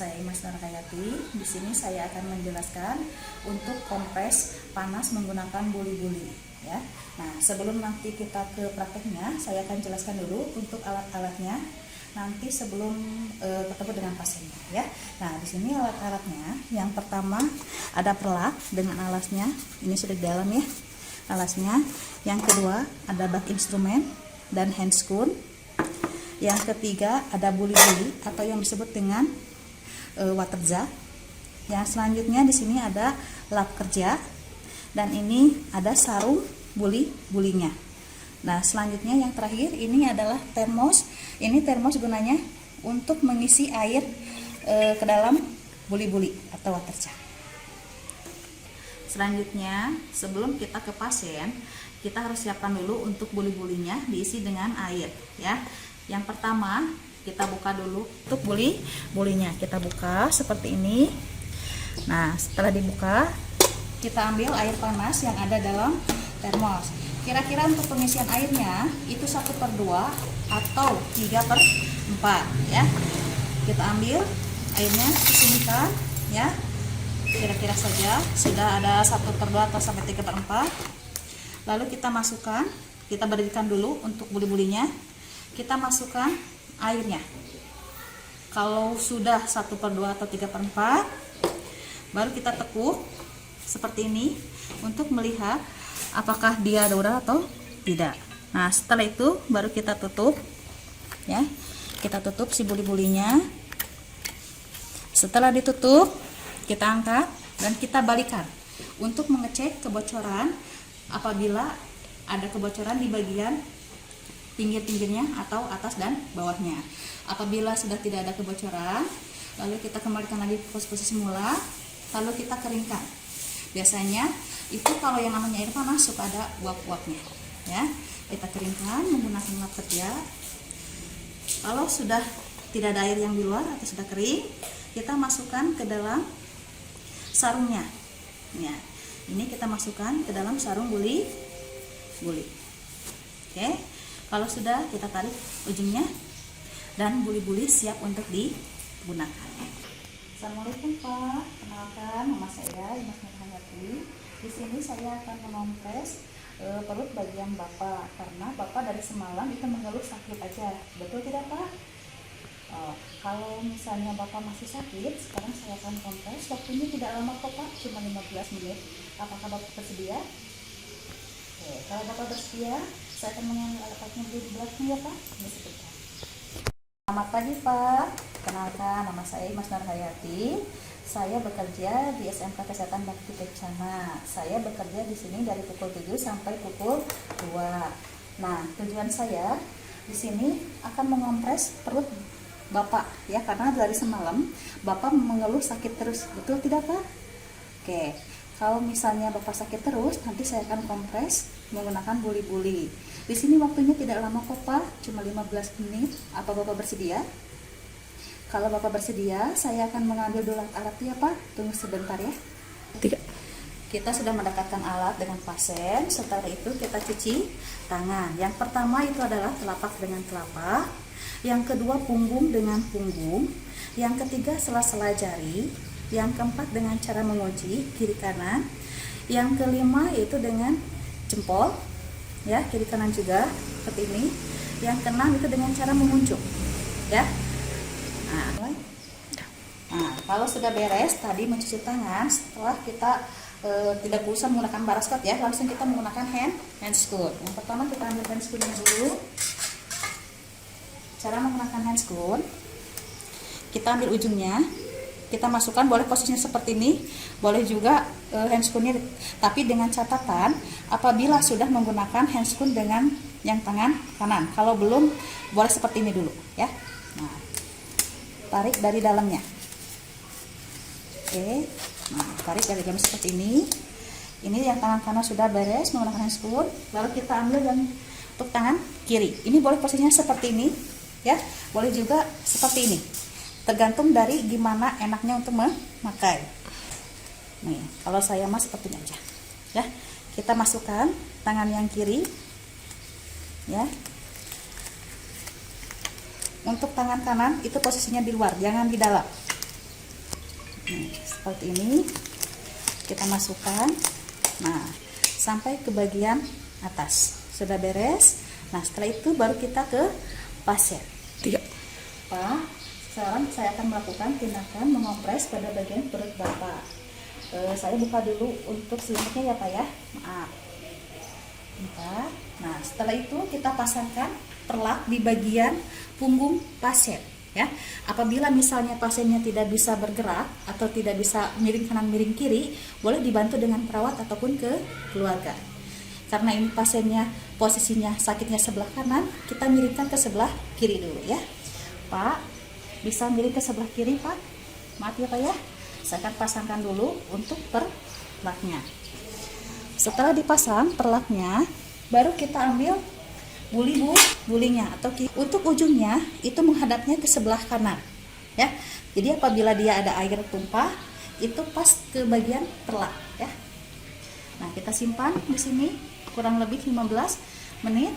saya Imas Narhayati. Di sini saya akan menjelaskan untuk kompres panas menggunakan buli-buli ya. Nah, sebelum nanti kita ke prakteknya, saya akan jelaskan dulu untuk alat-alatnya nanti sebelum ketemu dengan pasiennya ya. Nah, di sini alat-alatnya, yang pertama ada perlak dengan alasnya. Ini sudah di dalam ya alasnya. Yang kedua ada bak instrumen dan handscoon. Yang ketiga ada buli-buli atau yang disebut dengan water jar. Yang selanjutnya di sini ada lap kerja, dan ini ada sarung buli-bulinya. Nah, selanjutnya yang terakhir ini adalah termos. Ini termos gunanya untuk mengisi air ke dalam buli-buli atau water jar. Selanjutnya, sebelum kita ke pasien, kita harus siapkan dulu untuk buli-bulinya diisi dengan air ya. Yang pertama, kita buka dulu untuk buli-bulinya. Kita buka seperti ini. Nah, setelah dibuka, kita ambil air panas yang ada dalam termos. Kira-kira untuk pengisian airnya itu 1/2 atau 3/4 ya. Kita ambil airnya, disinikan ya. Kira-kira saja sudah ada 1/2 atau sampai 3/4. Lalu kita masukkan, kita berdirikan dulu untuk buli-bulinya. Kita masukkan airnya. Kalau sudah 1/2 atau 3/4, baru kita tekuk seperti ini untuk melihat apakah dia ada udara atau tidak. Nah, setelah itu baru kita tutup ya. Kita tutup si buli-bulinya. Setelah ditutup, kita angkat dan kita balikan untuk mengecek kebocoran apabila ada kebocoran di bagian pinggir-pinggirnya atau atas dan bawahnya. Apabila sudah tidak ada kebocoran, lalu kita kembalikan lagi ke posisi semula, lalu kita keringkan. Biasanya itu kalau yang namanya air panas suka ada uap-uapnya ya. Kita keringkan menggunakan lap kerja. Kalau sudah tidak ada air yang di luar atau sudah kering, kita masukkan ke dalam sarungnya ya. Ini kita masukkan ke dalam sarung buli-buli. Oke. Kalau sudah, kita tarik ujungnya dan buli-buli siap untuk digunakan. Assalamualaikum Pak, kenalkan nama saya Imas Narhayati. Di sini saya akan mengompres perut bagian Bapak karena Bapak dari semalam itu mengeluh sakit aja. Betul tidak Pak? Kalau misalnya Bapak masih sakit, sekarang saya akan kompres. Waktunya tidak lama kok Pak, cuma 15 menit. Apakah Bapak bersedia? Oke, kalau Bapak bersedia, saya akan mengambil alat-alatnya di belakang ya Pak. Ini sebentar. Selamat pagi Pak, kenalkan nama saya Imas Narhayati. Saya bekerja di SMK Kesehatan Bakti Kencana. Saya bekerja di sini dari pukul 7 sampai pukul 2. Nah, tujuan saya di sini akan mengompres perut Bapak ya, karena dari semalam Bapak mengeluh sakit terus. Betul tidak Pak? Oke. Kalau misalnya Bapak sakit terus, nanti saya akan kompres menggunakan buli-buli. Di sini waktunya tidak lama kok Pak, cuma 15 menit. Apa Bapak bersedia? Kalau Bapak bersedia, saya akan mengambil dulu alat ya Pak. Tunggu sebentar ya. Kita sudah mendekatkan alat dengan pasien. Setelah itu kita cuci tangan. Yang pertama itu adalah telapak dengan telapak. Yang kedua punggung dengan punggung. Yang ketiga sela-sela jari. Yang keempat dengan cara menguji kiri kanan. Yang kelima itu dengan jempol ya, kiri kanan juga seperti ini. Yang keenam itu dengan cara menguncup ya. Nah, kalau sudah beres tadi mencuci tangan, setelah kita tidak usah menggunakan barascot ya, langsung kita menggunakan handscoon. Yang pertama kita ambil handscoonnya dulu. Cara menggunakan handscoon, kita ambil ujungnya, kita masukkan, boleh posisinya seperti ini, boleh juga handscoonnya, tapi dengan catatan apabila sudah menggunakan handscoon dengan yang tangan kanan. Kalau belum, boleh seperti ini dulu ya. Nah, tarik dari dalamnya. Oke, nah tarik dari dalam seperti ini. Ini yang tangan kanan sudah beres menggunakan handscoon, lalu kita ambil yang untuk tangan kiri. Ini boleh posisinya seperti ini ya, boleh juga seperti ini. Tergantung dari gimana enaknya untuk memakai. Nih, kalau saya mah seperti ini aja. Ya, kita masukkan tangan yang kiri. Ya. Untuk tangan kanan itu posisinya di luar, jangan di dalam. Nih, seperti ini kita masukkan. Nah, sampai ke bagian atas sudah beres. Nah, setelah itu baru kita ke pasien. Pak, sekarang saya akan melakukan tindakan mengompres pada bagian perut Bapak. Saya buka dulu untuk selimutnya ya Pak ya, maaf. Bentar. Nah, setelah itu kita pasangkan perlak di bagian punggung pasien ya. Apabila misalnya pasiennya tidak bisa bergerak atau tidak bisa miring kanan miring kiri, boleh dibantu dengan perawat ataupun ke keluarga. Karena ini pasiennya posisinya sakitnya sebelah kanan, kita miringkan ke sebelah kiri dulu ya. Pak, bisa miring ke sebelah kiri Pak? Maaf ya Pak ya, saya akan pasangkan dulu untuk perlaknya. Setelah dipasang perlaknya, baru kita ambil bulinya atau untuk ujungnya itu menghadapnya ke sebelah kanan ya. Jadi apabila dia ada air tumpah, itu pas ke bagian perlak ya. Nah, kita simpan di sini kurang lebih 15 menit.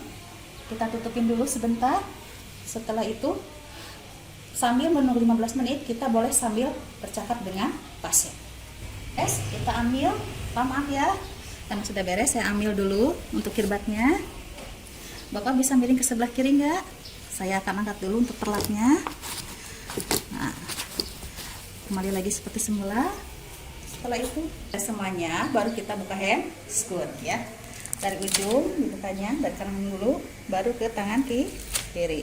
Kita tutupin dulu sebentar. Setelah itu sambil menunggu 15 menit, kita boleh sambil bercakap dengan pasien. Kita ambil, maaf ya, karena sudah beres, saya ambil dulu untuk kirbatnya. Bapak bisa miring ke sebelah kiri nggak? Saya akan angkat dulu untuk perlaknya. Nah, kembali lagi seperti semula. Setelah itu semuanya, baru kita buka hand scoot ya. Dari ujung dibukanya, dari kanan dulu, baru ke tangan kiri.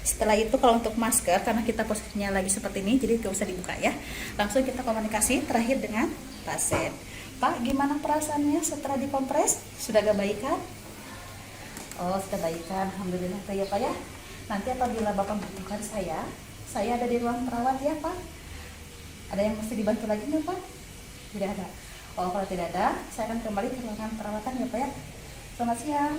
Setelah itu kalau untuk masker, karena kita posisinya lagi seperti ini, jadi nggak usah dibuka ya. Langsung kita komunikasi terakhir dengan pasien. Pak, gimana perasaannya setelah dikompres? Sudah agak baikan? Oh, sudah baikan, alhamdulillah ya Pak ya. Nanti apabila Bapak membutuhkan saya ada di ruang perawat ya Pak. Ada yang mesti dibantu lagi nggak Pak? Tidak ada. Oh, kalau tidak ada, saya akan kembali ke ruangan perawatan ya Pak ya. Selamat siang.